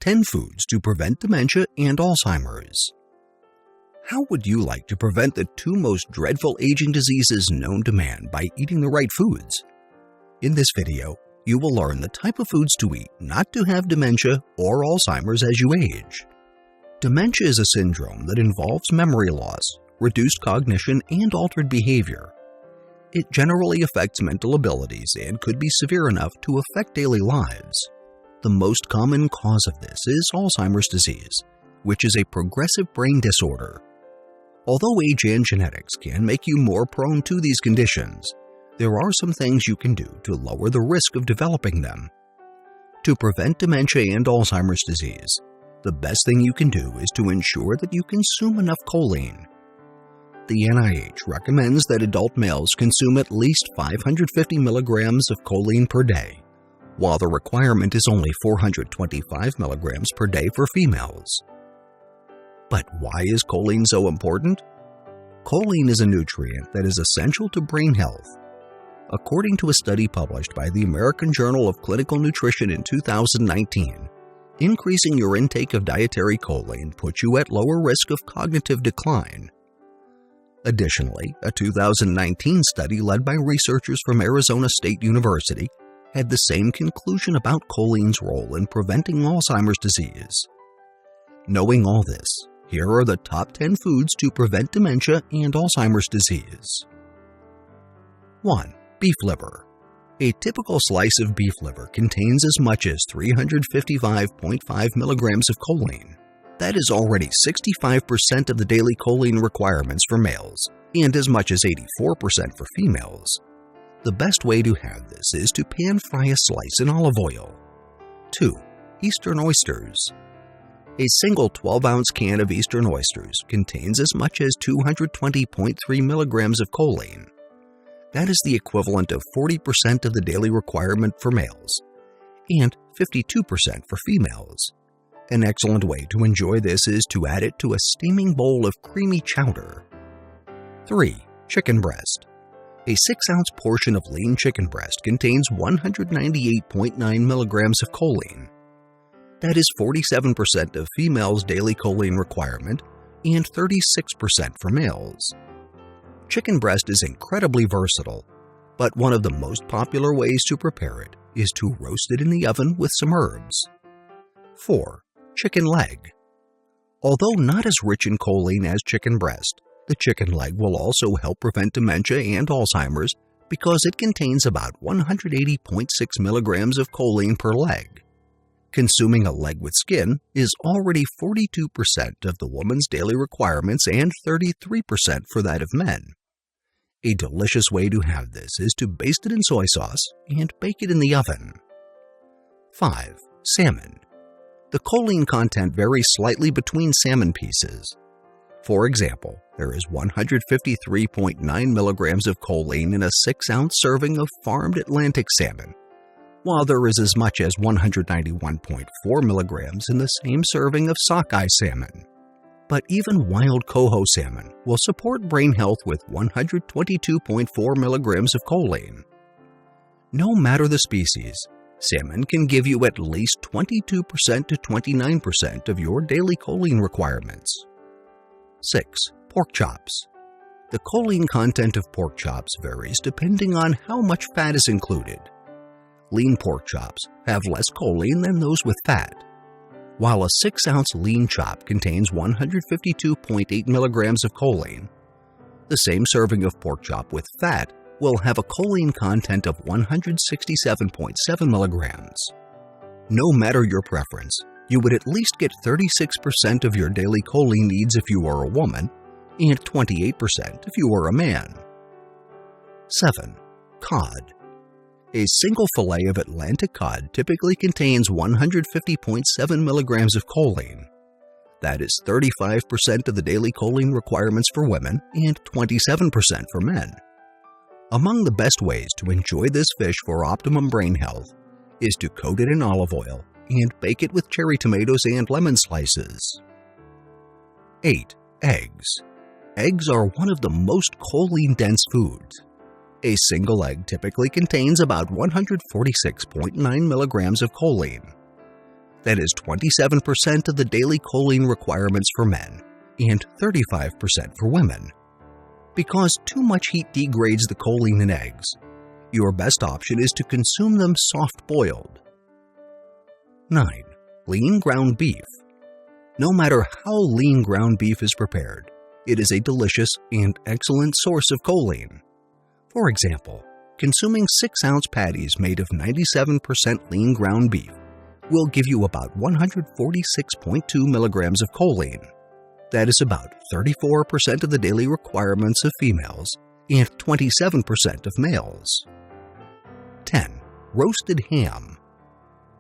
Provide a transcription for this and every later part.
10 Foods to Prevent Dementia and Alzheimer's. How would you like to prevent the two most dreadful aging diseases known to man by eating the right foods? In this video, you will learn the type of foods to eat not to have dementia or Alzheimer's as you age. Dementia is a syndrome that involves memory loss, reduced cognition, and altered behavior. It generally affects mental abilities and could be severe enough to affect daily lives. The most common cause of this is Alzheimer's disease, which is a progressive brain disorder. Although age and genetics can make you more prone to these conditions, there are some things you can do to lower the risk of developing them. To prevent dementia and Alzheimer's disease, the best thing you can do is to ensure that you consume enough choline. The NIH recommends that adult males consume at least 550 milligrams of choline per day, while the requirement is only 425 milligrams per day for females. But why is choline so important? Choline is a nutrient that is essential to brain health. According to a study published by the American Journal of Clinical Nutrition in 2019, increasing your intake of dietary choline puts you at lower risk of cognitive decline. Additionally, a 2019 study led by researchers from Arizona State University had the same conclusion about choline's role in preventing Alzheimer's disease. Knowing all this, here are the top 10 foods to prevent dementia and Alzheimer's disease. 1. Beef liver. A typical slice of beef liver contains as much as 355.5 milligrams of choline. That is already 65% of the daily choline requirements for males, and as much as 84% for females. The best way to have this is to pan-fry a slice in olive oil. 2. Eastern oysters. A single 12-ounce can of Eastern oysters contains as much as 220.3 milligrams of choline. That is the equivalent of 40% of the daily requirement for males, and 52% for females. An excellent way to enjoy this is to add it to a steaming bowl of creamy chowder. 3. Chicken breast. A 6-ounce portion of lean chicken breast contains 198.9 milligrams of choline. That is 47% of females' daily choline requirement and 36% for males. Chicken breast is incredibly versatile, but one of the most popular ways to prepare it is to roast it in the oven with some herbs. 4. Chicken leg. Although not as rich in choline as chicken breast, the chicken leg will also help prevent dementia and Alzheimer's because it contains about 180.6 milligrams of choline per leg. Consuming a leg with skin is already 42% of the woman's daily requirements and 33% for that of men. A delicious way to have this is to baste it in soy sauce and bake it in the oven. 5. Salmon. The choline content varies slightly between salmon pieces. For example, there is 153.9 milligrams of choline in a 6-ounce serving of farmed Atlantic salmon, while there is as much as 191.4 milligrams in the same serving of sockeye salmon. But even wild coho salmon will support brain health with 122.4 milligrams of choline. No matter the species, salmon can give you at least 22% to 29% of your daily choline requirements. 6. Pork chops. The choline content of pork chops varies depending on how much fat is included. Lean pork chops have less choline than those with fat. While a 6-ounce lean chop contains 152.8 milligrams of choline, the same serving of pork chop with fat will have a choline content of 167.7 milligrams. No matter your preference, you would at least get 36% of your daily choline needs if you are a woman, and 28% if you are a man. 7. Cod. A single fillet of Atlantic cod typically contains 150.7 milligrams of choline. That is 35% of the daily choline requirements for women and 27% for men. Among the best ways to enjoy this fish for optimum brain health is to coat it in olive oil and bake it with cherry tomatoes and lemon slices. 8. Eggs. Eggs are one of the most choline-dense foods. A single egg typically contains about 146.9 milligrams of choline. That is 27% of the daily choline requirements for men and 35% for women. Because too much heat degrades the choline in eggs, your best option is to consume them soft-boiled. 9. Lean ground beef. No matter how lean ground beef is prepared, it is a delicious and excellent source of choline. For example, consuming 6-ounce patties made of 97% lean ground beef will give you about 146.2 milligrams of choline. That is about 34% of the daily requirements of females and 27% of males. 10. Roasted ham.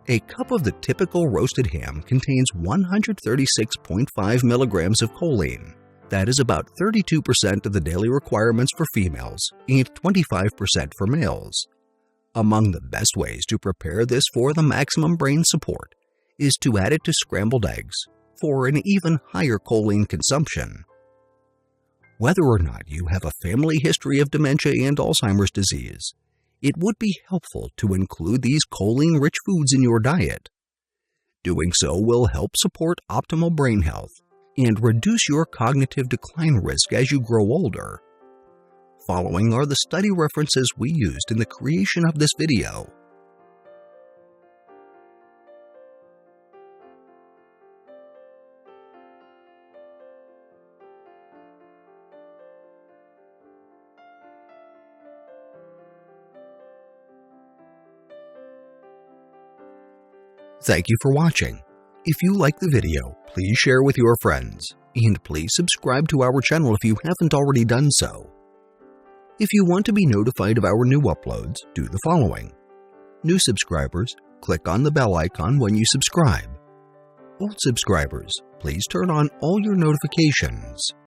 A cup of the typical roasted ham contains 136.5 milligrams of choline. That is about 32% of the daily requirements for females and 25% for males. Among the best ways to prepare this for the maximum brain support is to add it to scrambled eggs for an even higher choline consumption. Whether or not you have a family history of dementia and Alzheimer's disease, it would be helpful to include these choline-rich foods in your diet. Doing so will help support optimal brain health and reduce your cognitive decline risk as you grow older. Following are the study references we used in the creation of this video. Thank you for watching. If you like the video, please share with your friends, and please subscribe to our channel if you haven't already done so. If you want to be notified of our new uploads, do the following. New subscribers, click on the bell icon when you subscribe. Old subscribers, please turn on all your notifications.